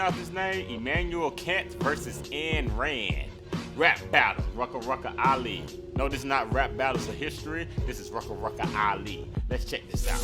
pronounce his name, Immanuel Kant versus Ayn Rand. Rap battle, Rucka Rucka Ali. No, this is not rap battles of history. This is Rucka Rucka Ali. Let's check this out.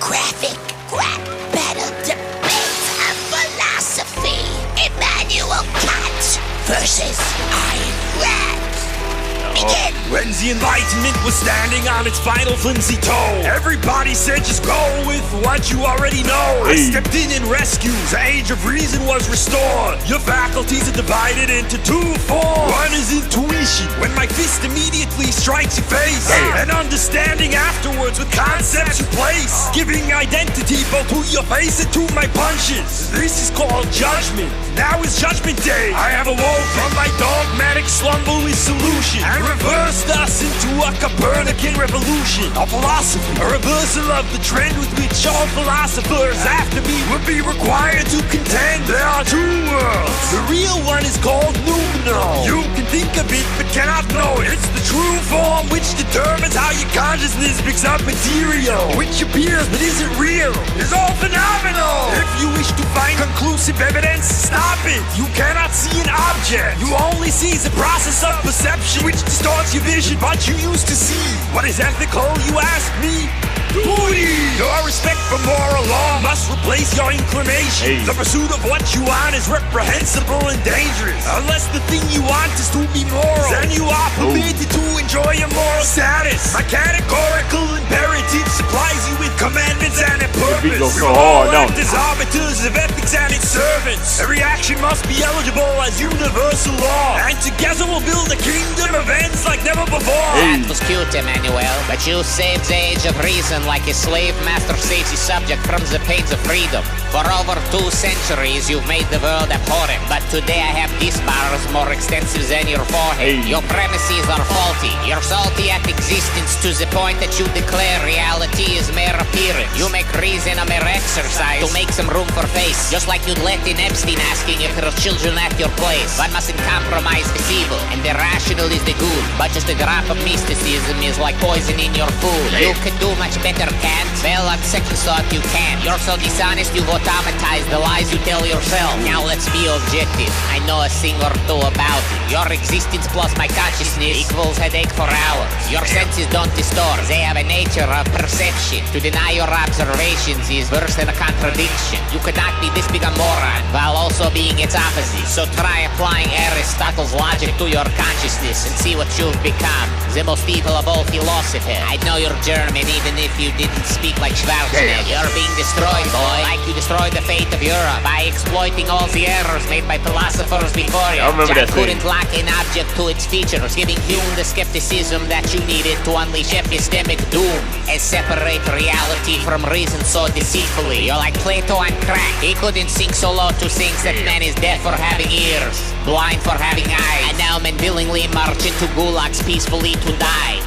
Graphic rap battle debates of philosophy. Immanuel Kant versus Ayn Rand. Begin. When the Enlightenment was standing on its final flimsy toe, everybody said just go with what you already know. I stepped in and rescued. The age of reason was restored. Your faculties are divided into two forms. One is intuition, when my fist immediately strikes your face, and understanding afterwards with concepts you place, giving identity both to your face and to my punches. This is called judgment. Now is judgment day. I have awoken from my dogmatic slumberly solution and reversed us into a Copernican revolution. A philosophy, a reversal of the trend with which all philosophers after me would be required to contend. There are two worlds. The real one is called noumenal. You can think of it but cannot know it. It's the true form which determines how your consciousness picks up material, which appears but isn't real. It's all phenomenal. If you wish to find conclusive evidence, stop it. You cannot see an object. You only see the process of perception, which distorts your vision, but you used to see. What is ethical, you ask me? Duty! Your respect for moral law must replace your inclination. The pursuit of what you want is reprehensible and dangerous. Unless the thing you want is to be moral, then you are permitted to enjoy a moral status. My categorical imperative supplies you with commandments and a purpose. We all act as arbiters of ethics and its servants. Every action must be eligible as universal law, and together we'll build a kingdom of ends like never before. That was cute, Immanuel, but you saved the age of reason like a slave master saves his subject from the pains of freedom. For over 2 centuries you've made the world abhorrent, but today I have these bars more extensive than your forehead. Your premises are faulty. You're salty at existence to the point that you declare reality is mere appearance. You make reason a mere exercise to make some room for face, just like you'd let in Epstein asking if there are children at your place. One mustn't compromise the evil, and the rational is the good, but just a drop of mysticism is like poison in your food. You could do much better, Kant. Well, on second thought you can't. You're so dishonest you've automatized the lies you tell yourself. Now let's be objective. I know a thing or two about it. Your existence plus my consciousness equals headache for hours. Your senses don't distort. They have a nature of perception. To deny your observations is worse than a contradiction. You could not be this big a moron while also being its opposite. So try applying Aristotle's logic to your consciousness and see what you've become. The most evil of all philosophers. I know you're German even if you didn't speak like Schwarzenegger. You're being destroyed, boy, like you destroyed the fate of Europe by exploiting all the errors made by philosophers before you. I remember that couldn't lock an object to its features, giving Hume the skepticism that you needed to unleash epistemic doom and separate reality from reason so deceitfully. You're like Plato on crack. He couldn't sing so low to things that man is deaf for having ears, blind for having eyes, and now men willingly march into gulags peacefully to die.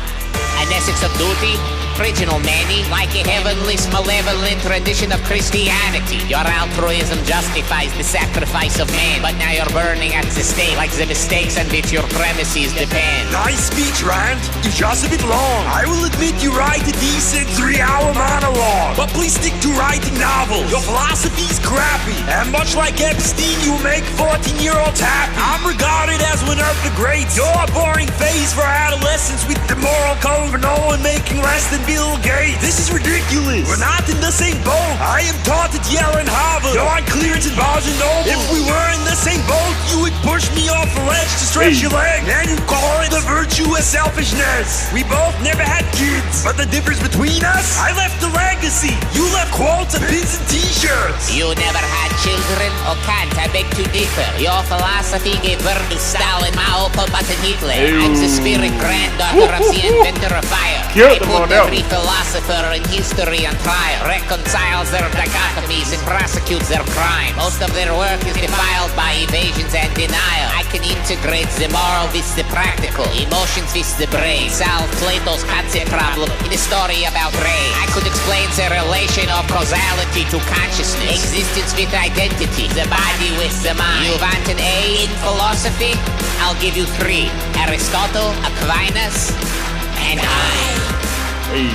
An essence of duty? Original Manny, like a heavenly, malevolent tradition of Christianity. Your altruism justifies the sacrifice of man, but now you're burning at the stake like the mistakes on which your premises depend. Nice speech, Rand. You're just a bit long. I will admit you write a decent 3-hour monologue, but please stick to writing novels. Your philosophy's crappy, and much like Epstein, you make 14-year-olds happy. I'm regarded as one of the greats. You're a boring phase for adolescents with the moral code for no one making less than Bill Gates. This is ridiculous. We're not in the same boat. I am taught at Yale and Harvard. You're on clearance in Barnes & Noble. If we were in the same boat, you would push me off a ledge to stretch your leg, and you'd call it the virtuous selfishness. We both never had kids, but the difference between us, I left a legacy. You left quotes and pins and t-shirts. You never had children? Oh, Kant, I beg to differ. Your philosophy gave birth to Stalin, Mao, Putin, Hitler. I'm the spirit granddaughter of the inventor of fire. I put every Every philosopher in history on trial reconciles their dichotomies and prosecutes their crime. Most of their work is defiled by evasions and denial. I can integrate the moral with the practical, emotions with the brain, solve Plato's concept problem in a story about rain. I could explain the relation of causality to consciousness, existence with identity, the body with the mind. You want an A in philosophy? I'll give you 3. Aristotle, Aquinas, and I. Hey.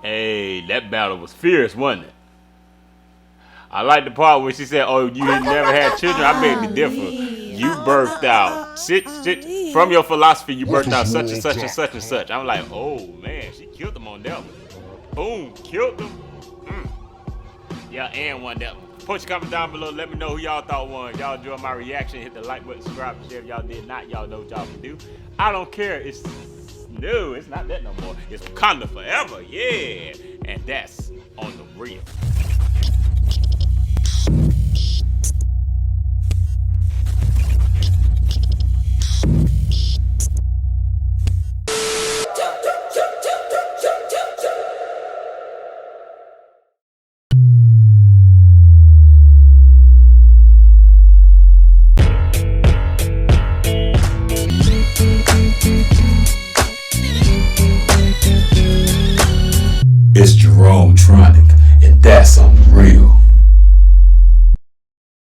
Hey, that battle was fierce, wasn't it? I like the part where she said, "Oh, you had never had children." I beg to differ. You birthed out from your philosophy. You birthed out such and such and such and such. I'm like, oh man, she killed them on that one. Boom, killed them. Yeah, and won that one. Put your comment down below. Let me know who y'all thought won. Y'all enjoyed my reaction. Hit the like button, subscribe, and share. If y'all did not, y'all know what y'all can do. I don't care. It's not that no more. It's Wakanda forever. Yeah, and that's on the real.